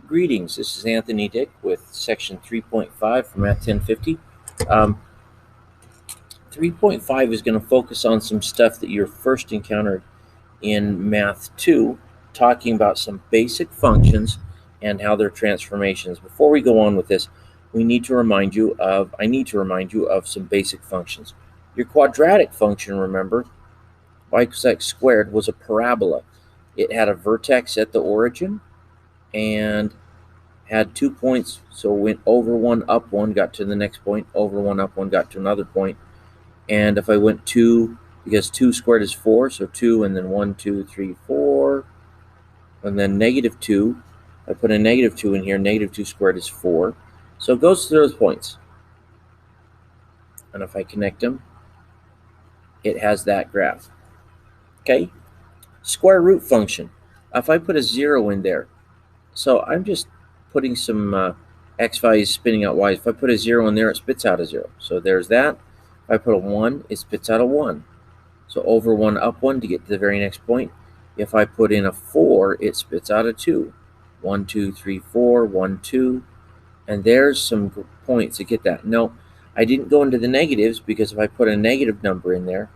Greetings, this is Anthony Dick with section 3.5 from Math 1050. 3.5 is going to focus on some stuff that you're first encountered in Math 2, talking about some basic functions and how they're transformations. Before we go on with this, I need to remind you of some basic functions. Your quadratic function, remember, y equals x squared, was a parabola. It had a vertex at the origin and had 2 points, so went over one, up one, got to the next point, over one, up one, got to another point. And if I went 2, because 2 squared is 4, so 2 and then 1, 2, 3, 4, and then negative 2. I put a negative 2 in here, negative 2 squared is 4. So it goes to those points. And if I connect them, it has that graph. Okay? Square root function. If I put a 0 in there, so I'm just putting some x values spinning out y. If I put a 0 in there, it spits out a 0. So there's that. If I put a 1, it spits out a 1. So over 1, up 1 to get to the very next point. If I put in a 4, it spits out a 2. 1, 2, 3, 4, 1, 2. And there's some points to get that. No, I didn't go into the negatives because if I put a negative number in there,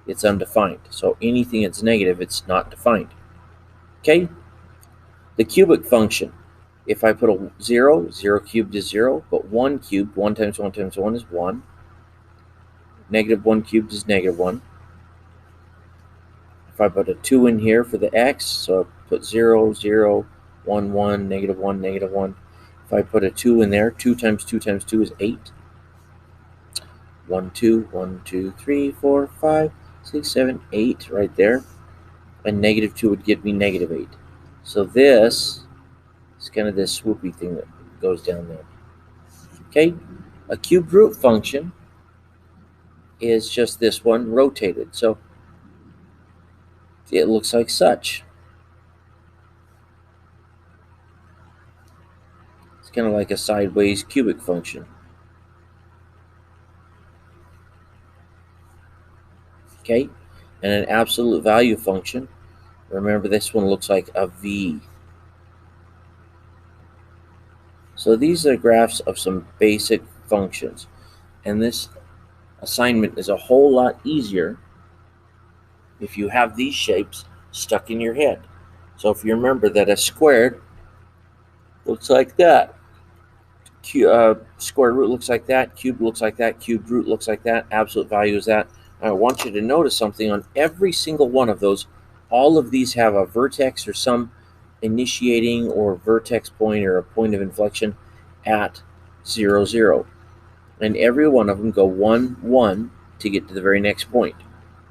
it's undefined. So anything that's negative, it's not defined. Okay? The cubic function. If I put a 0, 0 cubed is 0, but 1 cubed, 1 times 1 times 1 is 1. Negative 1 cubed is negative 1. If I put a 2 in here for the x, so I put 0, 0, 1, 1, negative 1, negative 1. If I put a 2 in there, 2 times 2 times 2 is 8. 1, 2, 1, 2, 3, 4, 5, 6, 7, 8 right there. And negative 2 would give me negative 8. So this is kind of this swoopy thing that goes down there. Okay, a cubed root function is just this one rotated. So it looks like such. It's kind of like a sideways cubic function. Okay, and an absolute value function. Remember, this one looks like a V. So these are graphs of some basic functions. And this assignment is a whole lot easier if you have these shapes stuck in your head. So if you remember that a squared looks like that, square root looks like that, cube looks like that, cubed root looks like that, absolute value is that. I want you to notice something on every single one of those. All of these have a vertex or some initiating or vertex point or a point of inflection at 0, 0. And every one of them go 1, 1 to get to the very next point.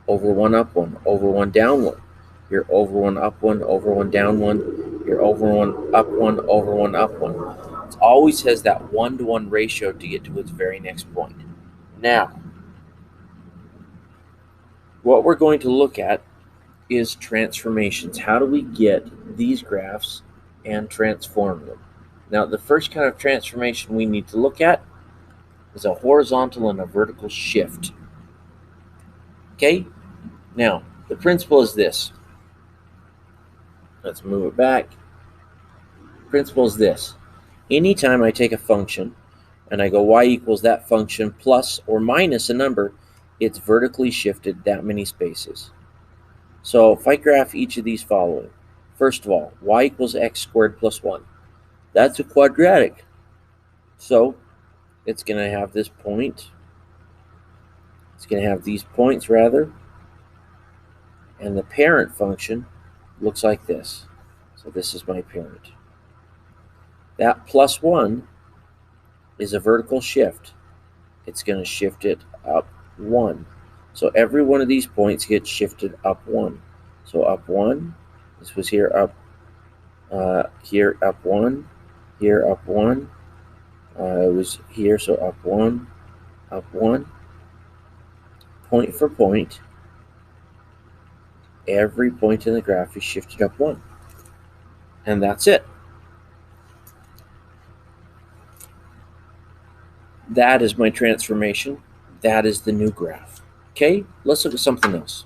Over 1, up 1, over 1, down 1. You're over 1, up 1, over 1, down 1. You're over 1, up 1, over 1, up 1. It always has that 1-to-1 ratio to get to its very next point. Now, what we're going to look at is transformations. How do we get these graphs and transform them? Now, the first kind of transformation we need to look at is a horizontal and a vertical shift. Okay? Now, the principle is this. Let's move it back. The principle is this. Anytime I take a function and I go y equals that function plus or minus a number, it's vertically shifted that many spaces. So if I graph each of these following, first of all, y equals x squared plus 1. That's a quadratic. So it's going to have this point. It's going to have these points, rather. And the parent function looks like this. So this is my parent. That plus 1 is a vertical shift. It's going to shift it up 1. So every one of these points gets shifted up 1. So up 1, this was here up 1, here up 1. It was here, so up 1, up 1. Point for point, every point in the graph is shifted up 1. And that's it. That is my transformation. That is the new graph. Okay, let's look at something else.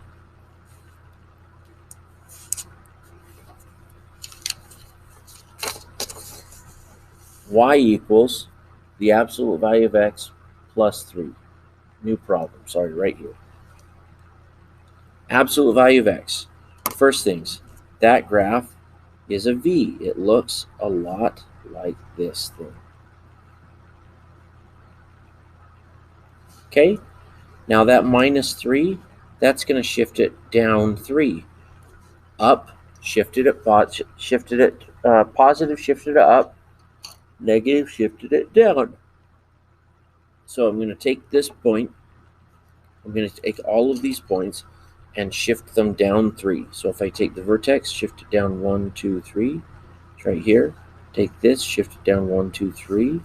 y equals the absolute value of x plus 3. New problem, sorry, right here. Absolute value of x. First things, that graph is a V. It looks a lot like this thing. Okay, now that minus 3, that's going to shift it down 3. Up, shifted it, positive, shifted it up, negative, shifted it down. So I'm going to take this point, I'm going to take all of these points and shift them down 3. So if I take the vertex, shift it down 1, 2, 3, it's right here. Take this, shift it down 1, 2, 3,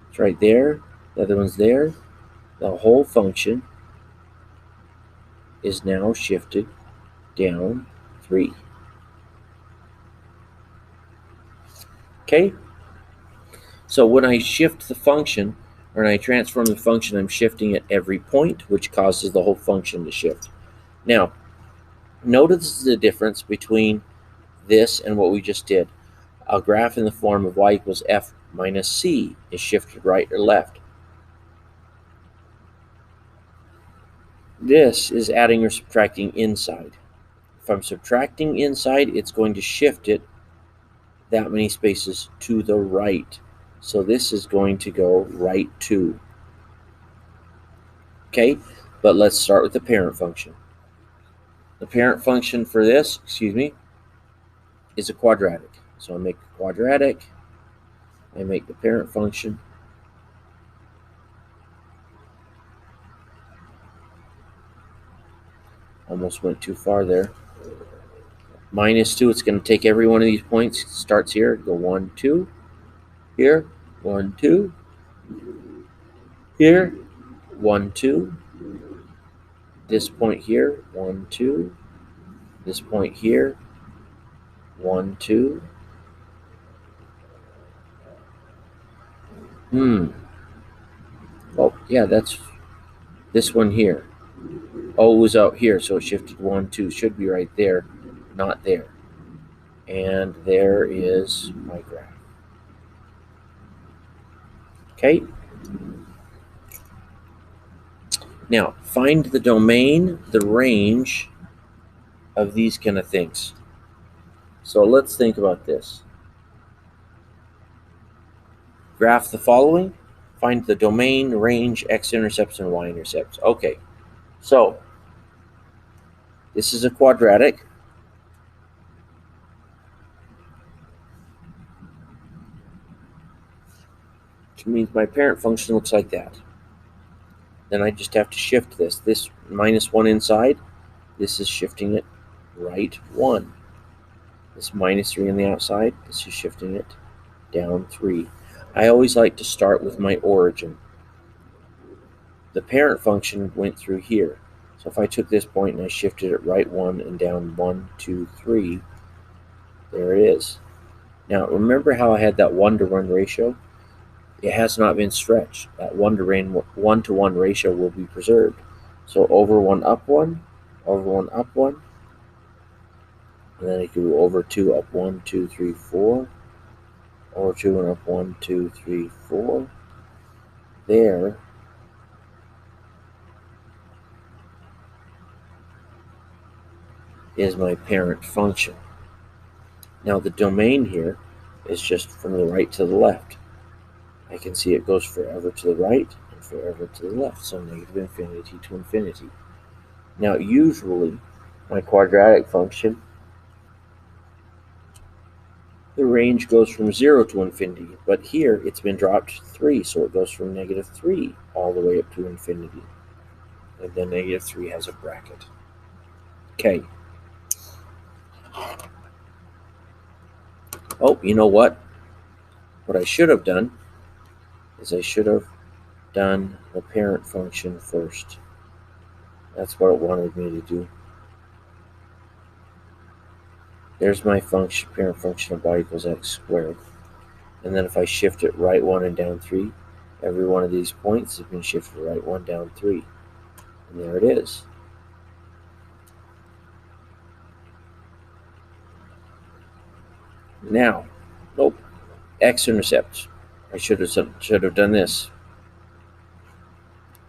it's right there. The other one's there. The whole function is now shifted down 3. Okay? So when I shift the function, or when I transform the function, I'm shifting at every point, which causes the whole function to shift. Now, notice the difference between this and what we just did. A graph in the form of y equals f minus c is shifted right or left. This is adding or subtracting inside. If I'm subtracting inside, it's going to shift it that many spaces to the right. So this is going to go right 2. Okay, but let's start with the parent function. The parent function for this, is a quadratic. So I make a quadratic, I make the parent function. Almost went too far there. Minus 2, it's going to take every one of these points, starts here, go 1, 2, here, 1, 2, here, 1, 2, this point here, 1, 2, this point here, 1, 2. Oh, yeah, that's this one here. Oh, it was out here, so it shifted 1, 2. Should be right there, not there. And there is my graph. Okay. Now, find the domain, the range of these kind of things. So let's think about this. Graph the following. Find the domain, range, x-intercepts, and y-intercepts. Okay, so this is a quadratic. Which means my parent function looks like that. Then I just have to shift this. This minus 1 inside, this is shifting it right 1. This minus 3 on the outside, this is shifting it down 3. I always like to start with my origin. The parent function went through here. So if I took this point and I shifted it right 1 and down 1, 2, 3, there it is. Now remember how I had that 1-to-1 ratio? It has not been stretched. That 1-to-1 ratio will be preserved. So over 1, up 1, over 1, up 1, and then I could go over 2, up 1, 2, 3, 4, over 2 and up 1, 2, 3, 4. There is my parent function. Now the domain here is just from the right to the left. I can see it goes forever to the right and forever to the left, so negative infinity to infinity. Now usually my quadratic function, the range goes from 0 to infinity, but here it's been dropped 3, so it goes from negative 3 all the way up to infinity. And then negative 3 has a bracket. Okay. Oh, you know what? What I should have done is I should have done the parent function first. That's what it wanted me to do. There's my function, parent function of y equals x squared. And then if I shift it right 1 and down 3, every one of these points has been shifted right 1 down 3. And there it is. Now, nope. x-intercept. I should have done this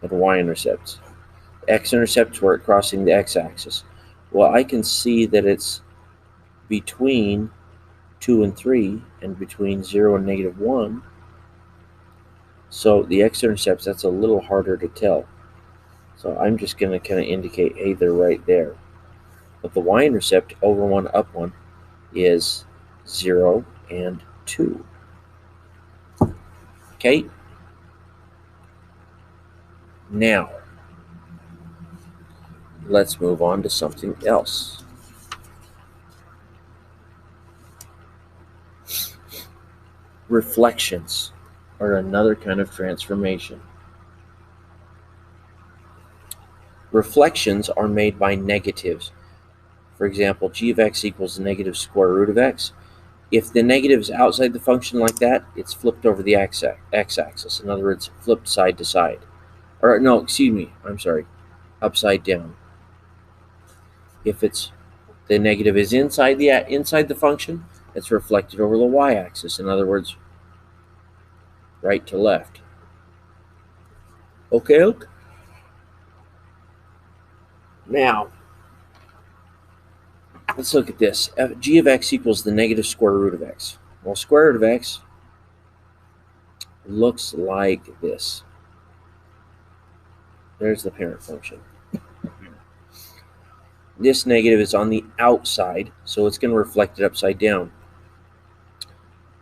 with y-intercepts. X-intercepts were crossing the x-axis. Well, I can see that it's between 2 and 3 and between 0 and -1. So the x-intercepts, that's a little harder to tell. So I'm just going to kind of indicate, hey, they're right there. But the y-intercept, over 1, up 1, is 0 and 2. Okay? Now, let's move on to something else. Reflections are another kind of transformation. Reflections are made by negatives. For example, g of x equals the negative square root of x. If the negative is outside the function like that, it's flipped over the x-axis. In other words, flipped side to side. Or no, excuse me, I'm sorry, upside down. If the negative is inside the function, it's reflected over the y-axis. In other words, right to left. Okay? Now, let's look at this. G of x equals the negative square root of x. Well, square root of x looks like this. There's the parent function. This negative is on the outside, so it's going to reflect it upside down.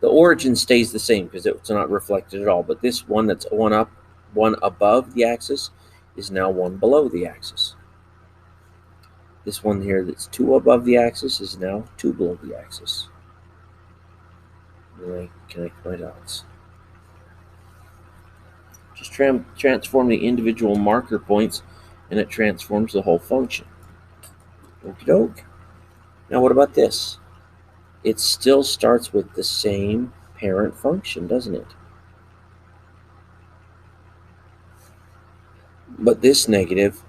The origin stays the same because it's not reflected at all, but this one that's one above the axis is now 1 below the axis. This one here that's 2 above the axis is now 2 below the axis. And I connect my dots. Just transform the individual marker points, and it transforms the whole function. Okie doke. Now what about this? It still starts with the same parent function, doesn't it? But this negative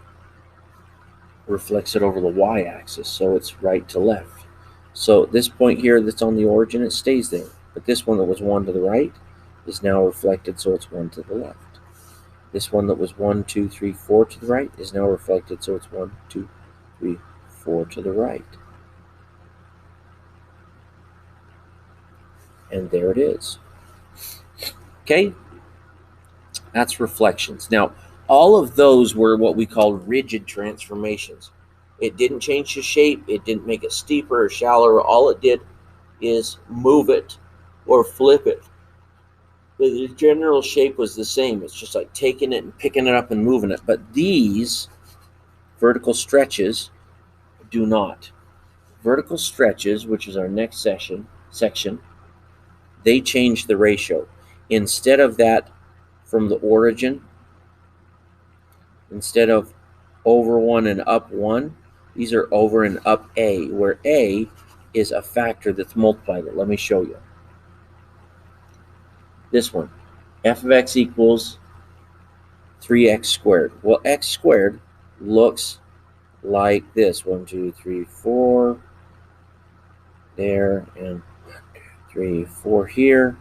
reflects it over the y-axis, so it's right to left. So this point here that's on the origin, it stays there. But this one that was 1 to the right is now reflected, so it's 1 to the left. This one that was 1, 2, 3, 4 to the right is now reflected, so it's 1, 2, 3, 4 to the right. And there it is. Okay? That's reflections. Now, all of those were what we call rigid transformations. It didn't change the shape. It didn't make it steeper or shallower. All it did is move it or flip it. The general shape was the same. It's just like taking it and picking it up and moving it. But these vertical stretches do not. Vertical stretches, which is our next section, they change the ratio. Instead of that from the origin, instead of over 1 and up 1, these are over and up a, where a is a factor that's multiplied. Let me show you. This one, f of x equals 3x squared. Well, x squared looks like this. 1, 2, 3, 4 there, and 3, 4 here.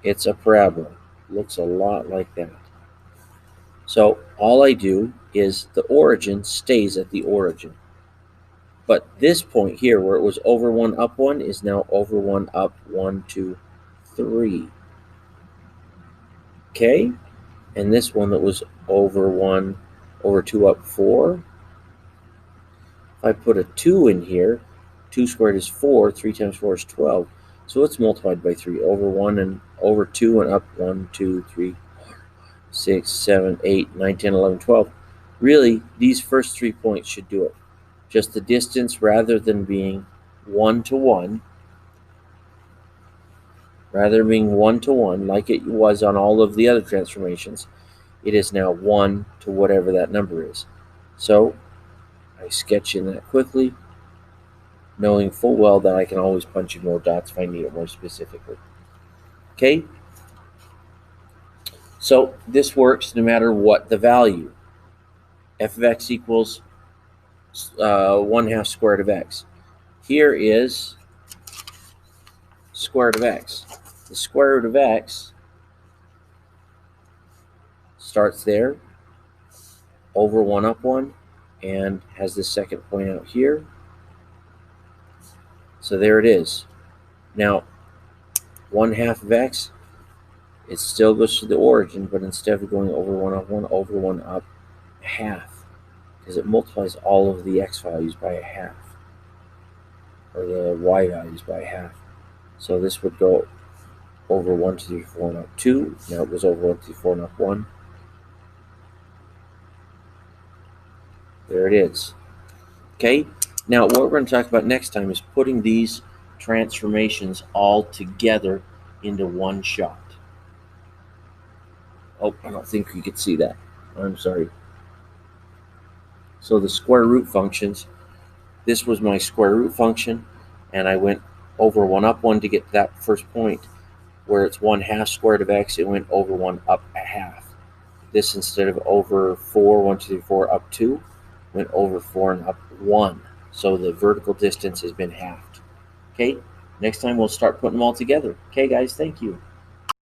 It's a parabola. Looks a lot like that. So all I do is the origin stays at the origin. But this point here, where it was over 1, up 1, is now over 1, up 1, 2, 3. Okay? And this one that was over 1, over 2, up 4. If I put a 2 in here, 2 squared is 4, 3 times 4 is 12. So it's multiplied by 3. Over 1 and over 2 and up 1, 2, 3, 6, 7, 8, 9, 10, 11, 12. Really, these first 3 points should do it. Just the distance, rather than being 1 to 1, like it was on all of the other transformations, it is now 1 to whatever that number is. So I sketch in that quickly, knowing full well that I can always punch in more dots if I need it more specifically. Okay? So this works no matter what the value. F of x equals 1/2 squared of x. Here is square root of x. The square root of x starts there, over 1 up 1, and has the second point out here. So there it is. Now, 1/2 of x, it still goes to the origin, but instead of going over 1 up 1, over 1 up a half, because it multiplies all of the x values by a half, or the y values by a half. So this would go over 1, 2, 3, 4, and up 2. Now it goes over 1, 2, 3, 4, and up 1. There it is. Okay, now what we're going to talk about next time is putting these transformations all together into one shot. Oh, I don't think you could see that. I'm sorry. So the square root functions, this was my square root function, and I went over 1 up 1 to get to that first point, where it's 1/2 square root of x, it went over 1 up a half. This, instead of over 4, 1, 2, 3, 4, up 2, went over 4 and up 1. So the vertical distance has been halved. Okay, next time we'll start putting them all together. Okay, guys, thank you.